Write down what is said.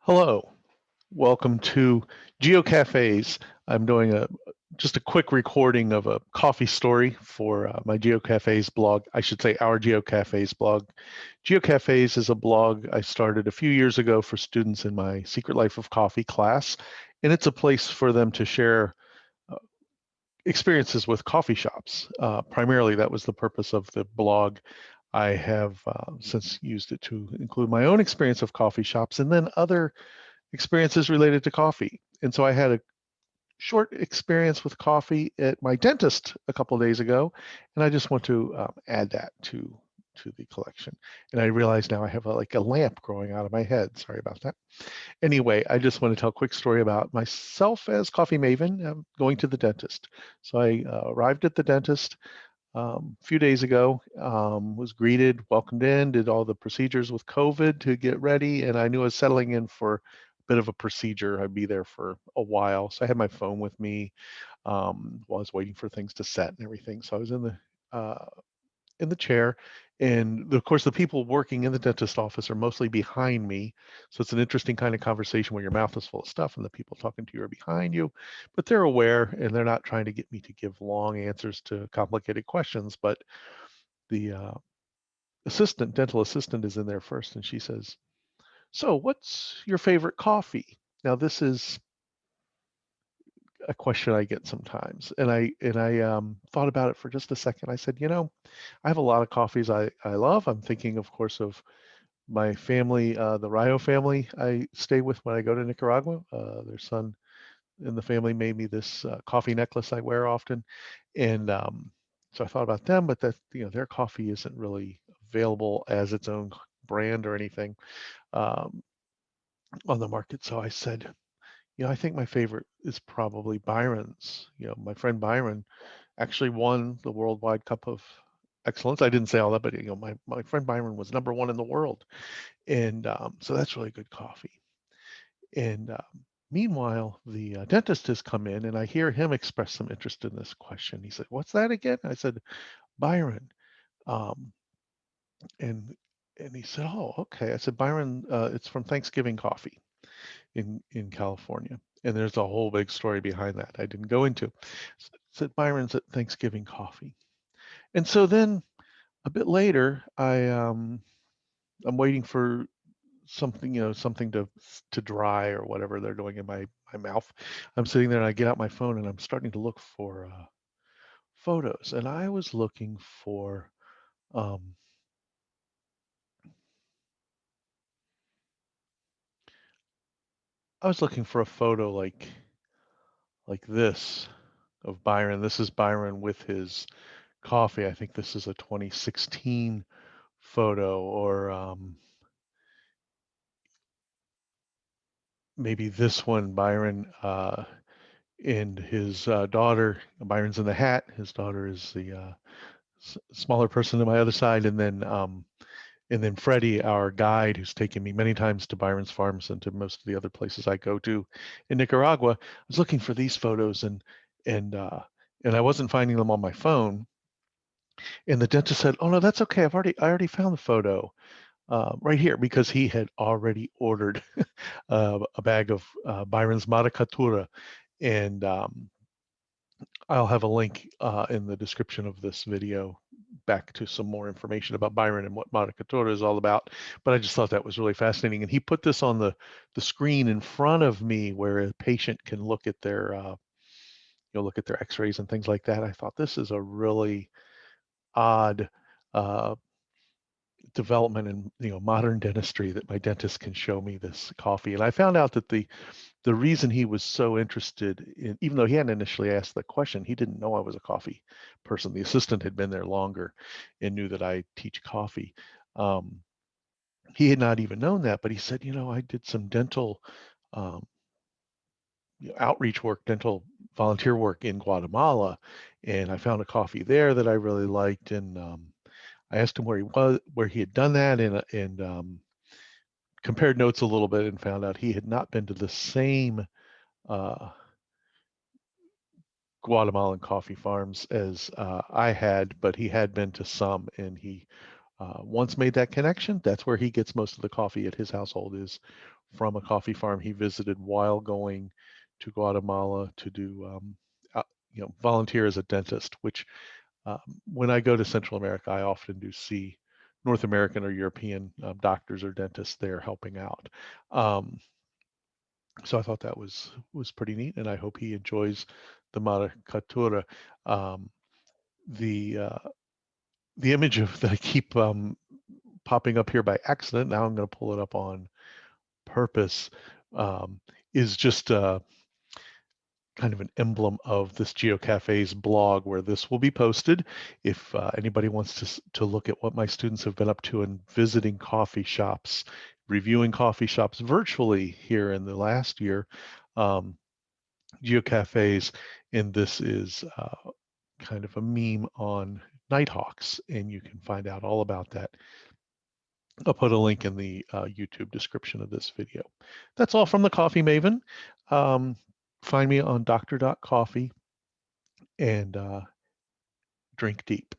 Hello, welcome to GeoCafes. I'm doing just a quick recording of a coffee story for my GeoCafes blog. I should say our GeoCafes blog. GeoCafes is a blog I started a few years ago for students in my Secret Life of Coffee class, and it's a place for them to share uh, experiences with coffee shops. Primarily, that was the purpose of the blog. I have since used it to include my own experience of coffee shops and then other experiences related to coffee. And so I had a short experience with coffee at my dentist a couple of days ago, and I just want to add that to the collection. And I realize now I have like a lamp growing out of my head. Sorry about that. Anyway, I just want to tell a quick story about myself as Coffee Maven going to the dentist. So I arrived at the dentist a few days ago, was greeted, welcomed in, did all the procedures with COVID to get ready, and I knew I was settling in for a bit of a procedure. I'd be there for a while, so I had my phone with me while I was waiting for things to set and everything. So I was in the chair, and of course the people working in the dentist office are mostly behind me, so it's an interesting kind of conversation where your mouth is full of stuff and the people talking to you are behind you, but they're aware and they're not trying to get me to give long answers to complicated questions. But the dental assistant is in there first, and she says, so what's your favorite coffee? Now this is a question I get sometimes, and I thought about it for just a second. I said, I have a lot of coffees I love. I'm thinking, of course, of my family, the Rio family I stay with when I go to Nicaragua. Their son in the family made me this coffee necklace I wear often, and so I thought about them, but that their coffee isn't really available as its own brand or anything um, on the market. So I said, I think my favorite is probably Byron's. My friend Byron actually won the Worldwide Cup of Excellence. I didn't say all that, but my friend Byron was #1 in the world, and so that's really good coffee. And meanwhile, the dentist has come in, and I hear him express some interest in this question. He said, "What's that again?" I said, "Byron," um, and he said, "Oh, okay." I said, "Byron, it's from Thanksgiving Coffee in California." And there's a whole big story behind that I didn't go into. Said Byron's at Thanksgiving Coffee. And so then a bit later, I'm waiting for something, something to dry or whatever they're doing in my mouth. I'm sitting there and I get out my phone and I'm starting to look for photos. And um, I was looking for a photo like this of Byron. This is Byron with his coffee. I think this is a 2016 photo, or maybe this one, Byron and his daughter. Byron's in the hat. His daughter is the smaller person on my other side, and then Freddie, our guide, who's taken me many times to Byron's Farms and to most of the other places I go to in Nicaragua. I was looking for these photos, and uh, and I wasn't finding them on my phone. And the dentist said, "Oh no, that's okay. I already found the photo right here," because he had already ordered a bag of Byron's Maracatura, and I'll have a link in the description of this video back to some more information about Byron and what Maracatura is all about. But I just thought that was really fascinating. And he put this on the screen in front of me where a patient can look at their look at their x-rays and things like that. I thought this is a really odd uh, development in modern dentistry that my dentist can show me this coffee. And I found out that the reason he was so interested in, even though he hadn't initially asked the question, he didn't know I was a coffee person. The assistant had been there longer and knew that I teach coffee. Um, he had not even known that, but he said, I did some dental um, outreach work, dental volunteer work in Guatemala, and I found a coffee there that I really liked. And I asked him where he had done that, and compared notes a little bit, and found out he had not been to the same uh, Guatemalan coffee farms as I had, but he had been to some, and he once made that connection, that's where he gets most of the coffee at his household, is from a coffee farm he visited while going to Guatemala to do, volunteer as a dentist, which when I go to Central America, I often do see North American or European doctors or dentists there helping out. So I thought that was pretty neat, and I hope he enjoys the Maracatura. The image of that I keep popping up here by accident, now I'm going to pull it up on purpose, is just kind of an emblem of this GeoCafe's blog, where this will be posted. If anybody wants to look at what my students have been up to in visiting coffee shops, reviewing coffee shops virtually here in the last year, GeoCafes, and this is kind of a meme on nighthawks, and you can find out all about that. I'll put a link in the YouTube description of this video. That's all from the Coffee Maven. Find me on dr.coffee and drink deep.